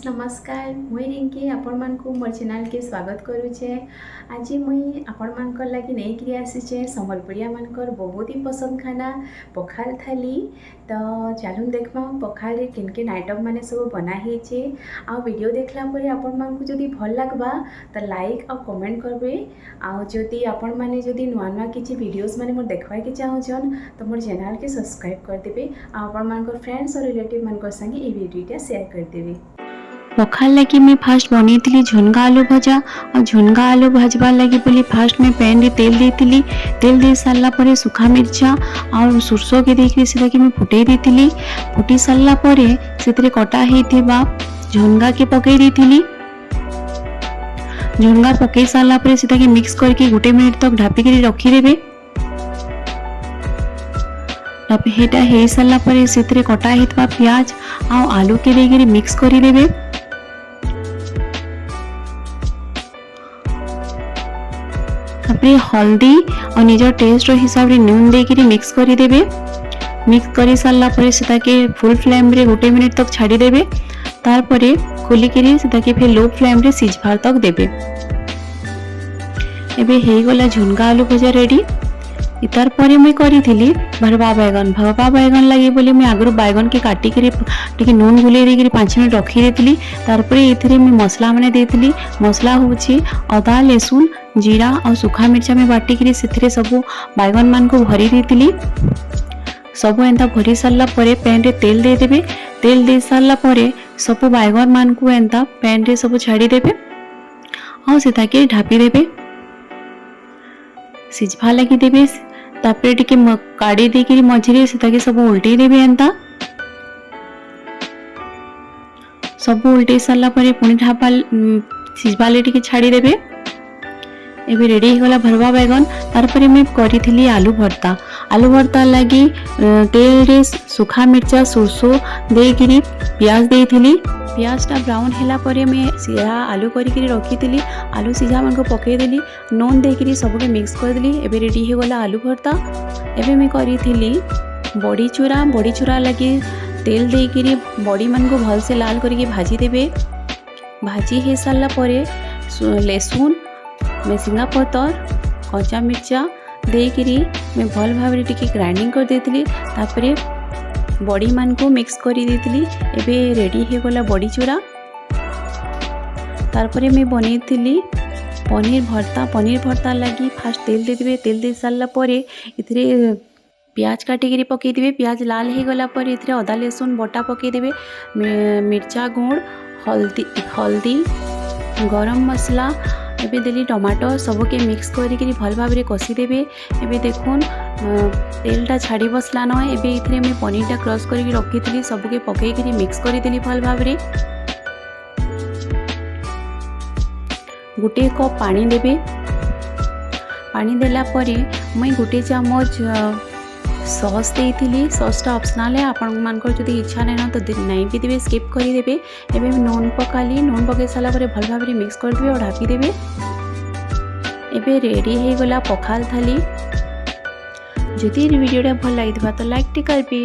नमस्कार मुई रिंकी आपण मानकु मोर चैनल के स्वागत करुचे। आज मुई आपण मानकर लगी नहीं कि आसीचे संबलपुरिया मानकर बहुत ही पसंद खाना पखाल थाली। तो चलून देखमा पखाल रे किन किन आइटम माने सब बना हेचे। आ वीडियो देखला परे आपण मानकु जदी भल लागबा तो लाइक और कमेंट करबे। आ जदी आपण माने जदी नुआ नुआ किछि वीडियोस माने मोर देखबा के चाहछन तो मोर चैनल के सब्सक्राइब कर देबे। आ आपण मानकर फ्रेंड्स और रिलेटिव मानकर संगे ए वीडियोटा शेयर कर देबे। पखाल लगी मैं फास्ट बनई झुनगा आलू भजा और झुनगा आलू भाजबार लगी बोली फास्ट में पैन रे तेल देती। तेल दे सारा पर सुखा मिर्चा और सुरसो के देखिए से मैं फुटे देती। फुटी सारा पर से कटा होता झुनगा के पकई देती। झुनगा पकई सारा पर से मिक्स करके गोटे मिनिट तक ढापिक रखीदे। हेटा हो सारा पर से कटा होता प्याज आ आलू के देकर मिक्स करदे। हल्दी और निज टेस्ट हिसाब से नून देकर मिक्स करदे। मिक्स कर सारा पर से फुल फ्लेम रे गोटे मिनिट तक छाड़ीदे। तार खोलिक फिर लो फ्लेम रे सिझबार तक देबे। एबे हो गला झुनगा आलू भजा रेडी। तार पर मुई करी भरवा बैगन लगे बोली मुई आगु बैगन के काटिक नून गुले देकर 5 मिनट रखी देती। तार ये मसला मैंने देती। मसला हूँ अदा लहसुन जीरा और सुखा मिर्चा में बाटिक से सब बैगन मान को भरी देती। सब एंता भरी सारा पर पैन रे तेल देदेवे। तेल दे सारा पर सब बैगन मान को एंता पैन रे सब छाड़ीदे और से ढापीदे सिझवा लगी देवे। तापरे टिके काढ़ी देकर मझे से सब उल्टे देवे। एंता सब उल्टे सारा पर पुणी ढापा सिझवा टिके छाड़ीदे। एबे रेडी हो गला भरवा बैगन। तार पर मैं करी आलू भर्ता। आलू भर्ता लगी तेल रे सुखा मिर्चा सुरसो देकर प्याज देती। प्याजटा ब्राउन हैला परे मैं सीधा आलू करी रखी। आलू सीझा मन को पकईदेली नून देकर सबके मिक्स करदेली। एबे रेडी हो गला आलू भर्ता। एबे मैं करी बड़ी चूरा। बड़ी चूरा लगी तेल देकर बड़ी मन को भल से लाल करके भाजी देबे। भाजी हो सारा पर लहसुन मेसिंगा पतर कच्चा मिर्चा देकर मैं भल भाव टिके ग्राइंडिंग कर देती। तापरे बड़ी मान को मिक्स कर देती। एबे रेडी हो गला बड़ी चूरा। तारपरे मैं बनी पनीर भर्ता। पनीर भर्ता लगी फास्ट तेल देदेवे। तेल दे सारा पर इथरे प्याज काटिक पकईदे। प्याज लाल हो गला पर इथरे अदा लहसुन बटा पकईदे। मिर्चा गुड़ हल्दी गरम मसला एबे देली टमाटो सबके मिक्स करके भल भाव में कषीदेवे। एबे देखुन तेलटा छाड़ी बसला न। एबे इथरे मैं पनीरटा क्रश करके रखी सबके पकईकरी मिक्स करदेली भल भाव में। गोटे कप पानी देबे। पानी देला परे मैं गोटे चामच सॉस देती। सॉसटा ऑप्शनल है। आपण मानकर जदि इच्छा नहीं तो नहीं भी देवे स्किप करदेवे। एबे नून पकाली। नून पकई सारा पर भल भाव में मिक्स करदेवे और ढापीदेवे। एबे रेडी हो गला पखाल थाली। जदि वीडियोटा भल लगी तो लाइक टे करबे।